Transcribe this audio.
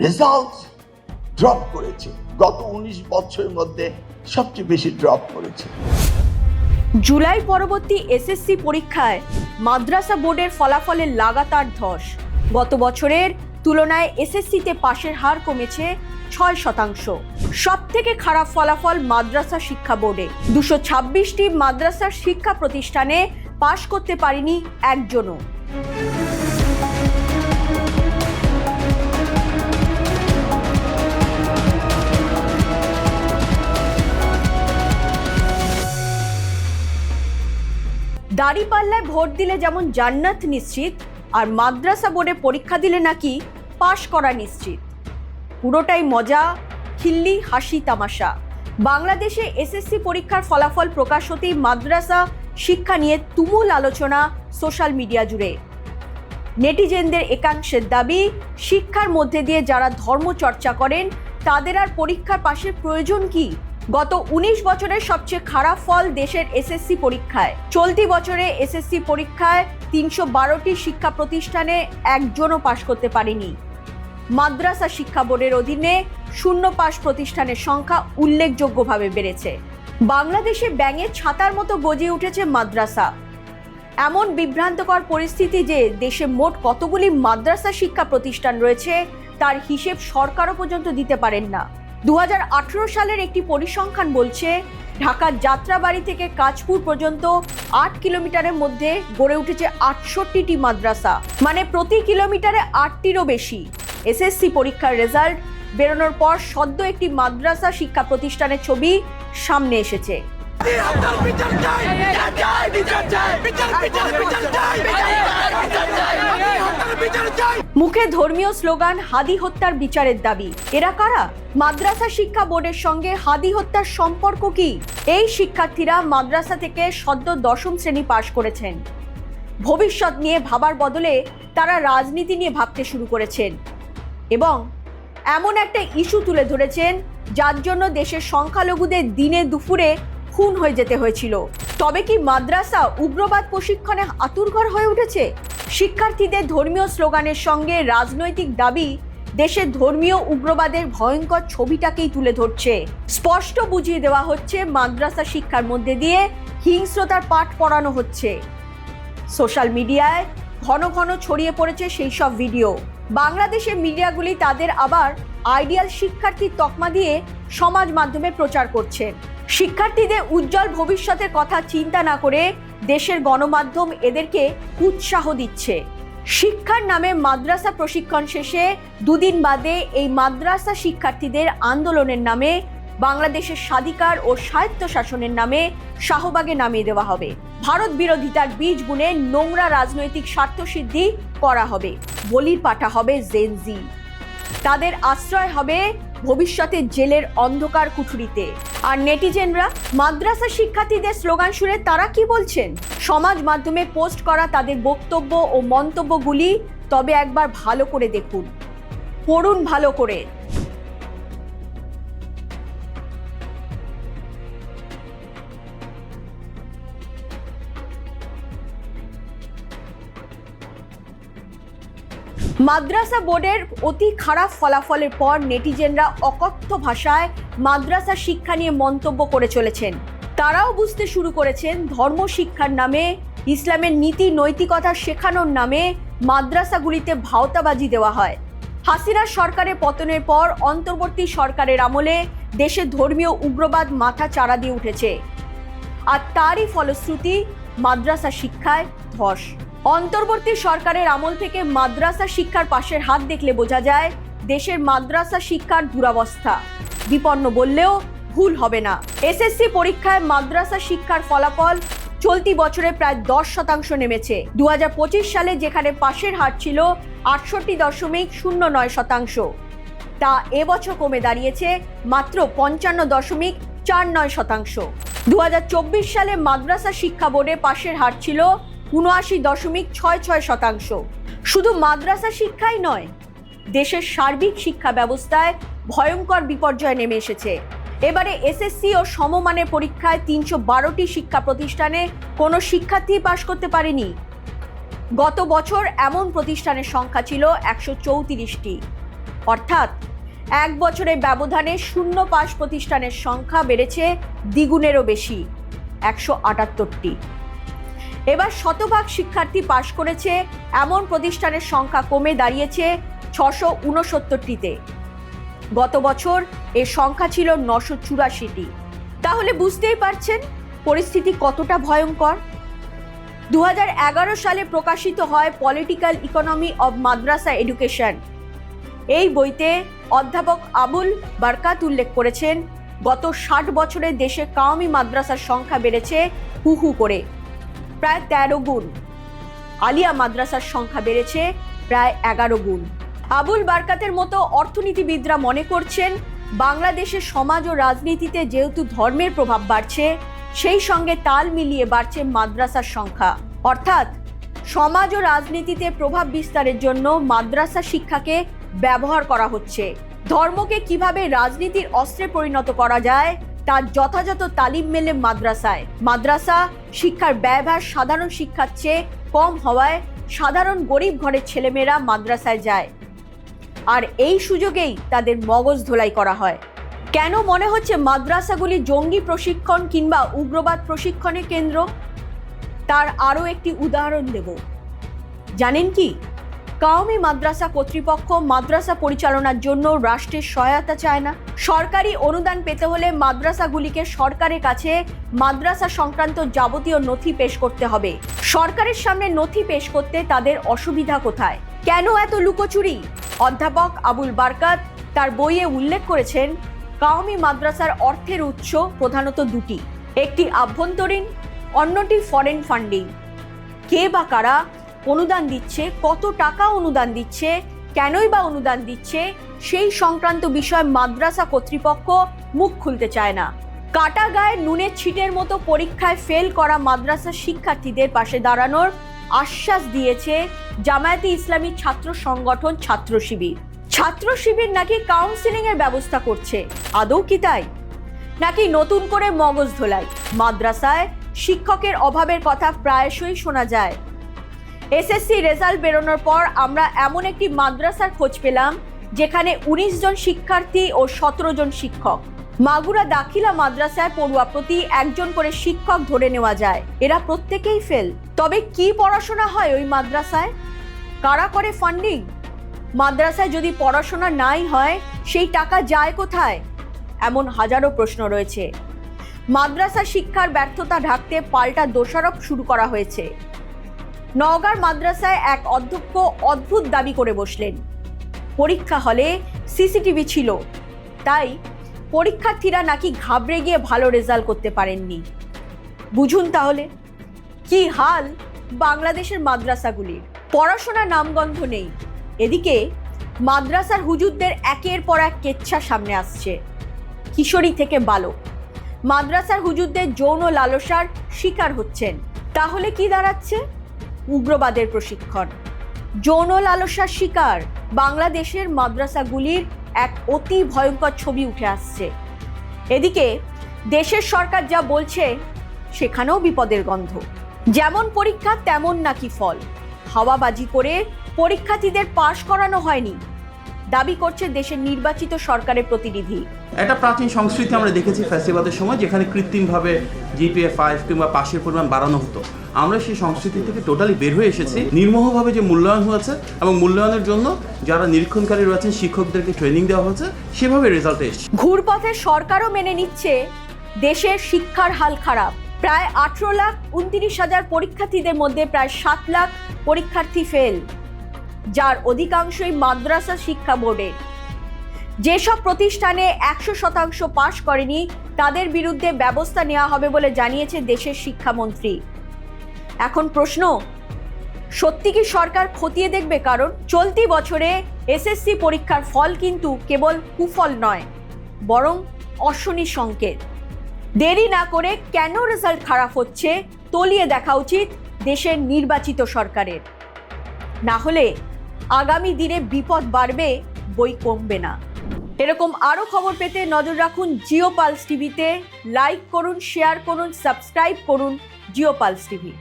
Result drop করেছে, গত 19 বছরের মধ্যে সবচেয়ে বেশি ড্রপ করেছে। জুলাই পরবর্তী এসএসসি পরীক্ষায় মাদ্রাসা বোর্ডের ফলাফলের লাগাতার ধস। গত বছরের তুলনায় এসএসসিতে পাশের হার কমেছে 6%। সব থেকে খারাপ ফলাফল মাদ্রাসা শিক্ষা বোর্ডে। 226টি মাদ্রাসার শিক্ষা প্রতিষ্ঠানে পাশ করতে পারেনি একজনও। দাঁড়িপাল্লায় ভোট দিলে যেমন জান্নাত নিশ্চিত, আর মাদ্রাসা বোর্ডে পরীক্ষা দিলে নাকি পাশ করা নিশ্চিত। পুরোটাই মজা, খিল্লি, হাসি তামাশা। বাংলাদেশে এসএসসি পরীক্ষার ফলাফল প্রকাশ হতেই মাদ্রাসা শিক্ষা নিয়ে তুমুল আলোচনা সোশ্যাল মিডিয়া জুড়ে। নেটিজেনদের একাংশের দাবি, শিক্ষার মধ্যে দিয়ে যারা ধর্ম চর্চা করেন তাদের আর পরীক্ষার পাশের প্রয়োজন কি? গত 19 বছরের সবচেয়ে খারাপ ফল দেশের এসএসসি পরীক্ষায়। চলতি বছরে এসএসসি পরীক্ষায় 312টি শিক্ষা প্রতিষ্ঠানে একজনও পাশ করতে পারেনি। মাদ্রাসা শিক্ষা বোর্ডের অধীনে শূন্য পাশ প্রতিষ্ঠানের সংখ্যা উল্লেখযোগ্যভাবে বেড়েছে। বাংলাদেশে ব্যাঙের ছাতার মতো গজিয়ে উঠেছে মাদ্রাসা। এমন বিভ্রান্তকর পরিস্থিতি যে দেশে মোট কতগুলি মাদ্রাসা শিক্ষা প্রতিষ্ঠান রয়েছে তার হিসেব সরকারও পর্যন্ত দিতে পারেন না। 2018 সালের একটি পরিসংখ্যান বলছে, ঢাকার যাত্রাবাড়ি থেকে কাঁচপুর পর্যন্ত 8 কিলোমিটারের মধ্যে গড়ে উঠেছে 68টি মাদ্রাসা, মানে প্রতি কিলোমিটারে 8টিরও বেশি। এসএসসি পরীক্ষার রেজাল্ট বেরোনোর পর সদ্য একটি মাদ্রাসা শিক্ষা প্রতিষ্ঠানের ছবি সামনে এসেছে। মুখে ধর্মীয় স্লোগান, হাদি হত্যার বিচারের দাবি। এরা কারা? মাদ্রাসা শিক্ষা বোর্ডের সঙ্গে হাদি হত্যার সম্পর্ক কি? এই শিক্ষার্থীরা মাদ্রাসা থেকে সদ্য 10ম শ্রেণী পাশ করেছেন। ভবিষ্যৎ নিয়ে ভাবার বদলে তারা রাজনীতি নিয়ে ভাবতে শুরু করেছেন এবং এমন একটা ইস্যু তুলে ধরেছেন যার জন্য দেশের সংখ্যালঘুদের দিনে দুপুরে খুন হয়ে যেতে হয়েছিল। তবে কি মাদ্রাসা উগ্রবাদ প্রশিক্ষণে আতুরঘর হয়ে উঠেছে? শিক্ষার্থীদের ধর্মীয় স্লোগানের সঙ্গে রাজনৈতিক দাবি দেশের ধর্মীয় উগ্রবাদের ভয়ঙ্কর ছবিটাকেই তুলে ধরছে। স্পষ্ট বুঝিয়ে দেওয়া হচ্ছে মাদ্রাসা শিক্ষার মধ্যে দিয়ে হিংস্রতার পাঠ পড়ানো হচ্ছে। সোশ্যাল মিডিয়ায় ঘন ঘন ছড়িয়ে পড়েছে সেই সব ভিডিও। বাংলাদেশের মিডিয়াগুলি তাদের আবার আইডিয়াল শিক্ষার্থীর তকমা দিয়ে সমাজ মাধ্যমে প্রচার করছেন। শিক্ষার্থীদের উজ্জ্বল ভবিষ্যতের কথা চিন্তা না করে দেশের গণমাধ্যম এদেরকে উৎসাহ দিচ্ছে। শিক্ষার নামে মাদ্রাসা প্রশিক্ষণ শেষে 2 দিন বাদে এই মাদ্রাসা শিক্ষার্থীদের আন্দোলনের নামে বাংলাদেশের স্বাধিকার ও স্বায়ত্তশাসনের নামে শাহবাগে নামিয়ে দেওয়া হবে। ভারত বিরোধিতার বীজ বুনে নোংরা রাজনৈতিক স্বার্থসিদ্ধি করা হবে। বলির পাঠা হবে জেনজি। তাদের আশ্রয় হবে ভবিষ্যতে জেলের অন্ধকার কুঠুরিতে। আর নেটিজেনরা মাদ্রাসা শিক্ষার্থীদের স্লোগান শুনে তারা কি বলছেন? সমাজ মাধ্যমে পোস্ট করা তাদের বক্তব্য ও মন্তব্যগুলি তবে একবার ভালো করে দেখুন, পড়ুন ভালো করে। মাদ্রাসা বোর্ডের অতি খারাপ ফলাফলের পর নেটিজেনরা অকথ্য ভাষায় মাদ্রাসা শিক্ষা নিয়ে মন্তব্য করে চলেছেন। তারাও বুঝতে শুরু করেছেন ধর্ম শিক্ষার নামে, ইসলামের নীতি নৈতিকতা শেখানোর নামে মাদ্রাসাগুলিতে ভাওতাবাজি দেওয়া হয়। হাসিনা সরকারের পতনের পর অন্তর্বর্তী সরকারের আমলে দেশে ধর্মীয় উগ্রবাদ মাথা চাড়া দিয়ে উঠেছে, আর তারই ফলশ্রুতি মাদ্রাসা শিক্ষায় ধস। অন্তর্বর্তী সরকারের আমল থেকে মাদ্রাসা শিক্ষার পাশের হাত দেখলে বোঝা যায় দেশের মাদ্রাসা শিক্ষার দুরবস্থা। বিপন্ন বললেও ভুল হবে না। এসএসসি পরীক্ষায় মাদ্রাসা শিক্ষার ফলাফল চলতি বছরে প্রায় 10% নেমেছে। 2025 সালে যেখানে পাশের হার ছিল 68.09%, তা এবছর কমে দাঁড়িয়েছে মাত্র 55.49%। 2024 সালে মাদ্রাসা শিক্ষা বোর্ডে পাশের হার ছিল 79.66%। শুধু মাদ্রাসা শিক্ষাই নয়, দেশের সার্বিক শিক্ষা ব্যবস্থায় ভয়ঙ্কর বিপর্যয় নেমে এসেছে। এবারে এসএসসি ও সমমানের পরীক্ষায় 312টি শিক্ষা প্রতিষ্ঠানে কোনো শিক্ষার্থী পাশ করতে পারেনি। গত বছর এমন প্রতিষ্ঠানের সংখ্যা ছিল 134টি। অর্থাৎ এক বছরের ব্যবধানে শূন্য পাস প্রতিষ্ঠানের সংখ্যা বেড়েছে দ্বিগুণেরও বেশি, 178টি। এবার শতভাগ শিক্ষার্থী পাশ করেছে এমন প্রতিষ্ঠানের সংখ্যা কমে দাঁড়িয়েছে 669টিতে। গত বছর এর সংখ্যা ছিল 984টি। তাহলে বুঝতেই পারছেন পরিস্থিতি কতটা ভয়ঙ্কর। 2011 সালে প্রকাশিত হয় political economy of Madrasa education. এই বইতে অধ্যাপক আবুল বারকাত উল্লেখ করেছেন, গত 60 বছরে দেশে কাওমি মাদ্রাসার সংখ্যা বেড়েছে হু হু করে প্রায় 13 গুণ। আলিয়া মাদ্রাসার সংখ্যা বেড়েছে প্রায় 11 গুণ। আবুল বারকাতের মতো অর্থনীতিবিদরা মনে করছেন, বাংলাদেশের সমাজ ও রাজনীতিতে যেহেতু ধর্মের প্রভাব বাড়ছে, সেই সঙ্গে তাল মিলিয়ে বাড়ছে মাদ্রাসার সংখ্যা। অর্থাৎ সমাজ ও রাজনীতিতে প্রভাব বিস্তারের জন্য মাদ্রাসা শিক্ষাকে ব্যবহার করা হচ্ছে। ধর্মকে কিভাবে রাজনীতির অস্ত্রে পরিণত করা যায় তার যথাযথ তালিম মেলে মাদ্রাসায়। মাদ্রাসা শিক্ষার ব্যয়ভার সাধারণ শিক্ষার চেয়ে কম হওয়ায় সাধারণ গরিব ঘরের ছেলেমেয়েরা মাদ্রাসায় যায়, আর এই সুযোগেই তাদের মগজ ধোলাই করা হয়। কেন মনে হচ্ছে মাদ্রাসাগুলি জঙ্গি প্রশিক্ষণ কিংবা উগ্রবাদ প্রশিক্ষণের কেন্দ্র? তার আরও একটি উদাহরণ দেব। জানেন কি, কাওমি মাদ্রাসা কর্তৃপক্ষ মাদ্রাসা পরিচালনার জন্য রাষ্ট্রের সহায়তা চায় না। সরকারি অনুদান পেতে হলে মাদ্রাসাগুলিকে সরকারের কাছে মাদ্রাসা সংক্রান্ত যাবতীয় নথি পেশ করতে হবে। সরকারের সামনে নথি পেশ করতে তাদের অসুবিধা কোথায়? কেন এত লুকোচুরি? অধ্যাপক আবুল বারকাত তার বইয়ে উল্লেখ করেছেন, কাওমি মাদ্রাসার অর্থের উৎস প্রধানত দুটি, একটি আভ্যন্তরীণ, অন্যটি ফরেন ফান্ডিং। কে বা কারা অনুদান দিচ্ছে, কত টাকা অনুদান দিচ্ছে, কেনই বা অনুদান দিচ্ছে, সেই সংক্রান্ত বিষয় মাদ্রাসা কর্তৃপক্ষ মুখ খুলতে চায় না। কাটা গায়ে নুনের ছিটের মতো পরীক্ষায় ফেল করা মাদ্রাসা শিক্ষার্থীদের পাশে দাঁড়ানোর আশ্বাস দিয়েছে জামায়াতে ইসলামী ছাত্র সংগঠন ছাত্র শিবির। ছাত্র শিবির নাকি কাউন্সিলিং এর ব্যবস্থা করছে। আদৌ কি তাই? নাকি নতুন করে মগজ ধোলাই? মাদ্রাসায় শিক্ষকের অভাবের কথা প্রায়শই শোনা যায়। এসএসসি রেজাল্ট বেরোনোর পর আমরা এমন একটি মাদ্রাসার খোঁজ পেলাম যেখানে 19 জন শিক্ষার্থী ও 17 জন শিক্ষক। মাগুরা দাখিলা মাদ্রাসায় পড়ুয়া প্রতি একজন করে শিক্ষক ধরে নেওয়া যায়। এরা প্রত্যেকেই ফেল। তবে কি পড়াশোনা হয় ওই মাদ্রাসায়? কারা করে ফান্ডিং? মাদ্রাসায় যদি পড়াশোনা নাই হয়, সেই টাকা যায় কোথায়? এমন হাজারো প্রশ্ন রয়েছে। মাদ্রাসা শিক্ষার ব্যর্থতা ঢাকতে পাল্টা দোষারোপ শুরু করা হয়েছে। নওগাঁর মাদ্রাসায় এক অধ্যক্ষ অদ্ভুত দাবি করে বসলেন, পরীক্ষা হলে সিসিটিভি ছিল, তাই পরীক্ষার্থীরা নাকি ঘাবড়ে গিয়ে ভালো রেজাল্ট করতে পারেননি। বুঝুন তাহলে কি হাল বাংলাদেশের মাদ্রাসাগুলির। পড়াশোনার নামগন্ধ নেই, এদিকে মাদ্রাসার হুজুরদের একের পর এক কেচ্ছা সামনে আসছে। কিশোরী থেকে বালক মাদ্রাসার হুজুরদের যৌন লালসার শিকার হচ্ছেন। তাহলে কি দাঁড়াচ্ছে? উগ্রবাদের প্রশিক্ষণ। যৌন লালসার শিকার বাংলাদেশের মাদ্রাসাগুলির এক অতি ভয়ঙ্কর ছবি উঠে আসছে। এদিকে দেশের সরকার যা বলছে সেখানেও বিপদের গন্ধ। যেমন পরীক্ষা তেমন নাকি ফল। হাওয়াবাজি করে পরীক্ষার্থীদের পাশ করানো হয়নি, দাবি করছে দেশের নির্বাচিত সরকারের প্রতিনিধি। একটা প্রাচীন সংস্কৃতি আমরা দেখেছি ফেস্টিভ্যালের সময়, যেখানে কৃত্রিমভাবে জিপিএ 5 কিংবা পাশের পরিমাণ বাড়ানো হতো। আমরা সেই সংস্কৃতি থেকে টোটালি বের হয়ে এসেছি। নির্মোহভাবে যে মূল্যায়ন হয়েছে এবং মূল্যায়নের জন্য যারা নিরীক্ষণকারী রয়েছেন শিক্ষকদেরকে ট্রেনিং দেওয়া হয়েছে, সেভাবে রেজাল্টে এসেছে। ঘুরপথে সরকারও মেনে নিচ্ছে দেশের শিক্ষার হাল খারাপ। প্রায় 18,29,000 পরীক্ষার্থীদের মধ্যে প্রায় 7 লাখ পরীক্ষার্থী ফেল, যার অধিকাংশই মাদ্রাসা শিক্ষা বোর্ডের। যেসব প্রতিষ্ঠানে 100% পাশ করেনি তাদের বিরুদ্ধে ব্যবস্থা নেওয়া হবে বলে জানিয়েছে দেশের শিক্ষামন্ত্রী। এখন প্রশ্ন, সত্যি কি সরকার খতিয়ে দেখবে? কারণ চলতি বছরে এসএসসি পরীক্ষার ফল কিন্তু কেবল কুফল নয়, বরং অশনি সংকেত। দেরি না করে কেন রেজাল্ট খারাপ হচ্ছে তলিয়ে দেখা উচিত দেশের নির্বাচিত সরকারের। না হলে আগামী দিনে বিপদ বাড়বে, বই কমবে না। এরকম আরও খবর পেতে নজর রাখুন জিও পালস টিভিতে। লাইক করুন, শেয়ার করুন, সাবস্ক্রাইব করুন জিও পালস টিভি।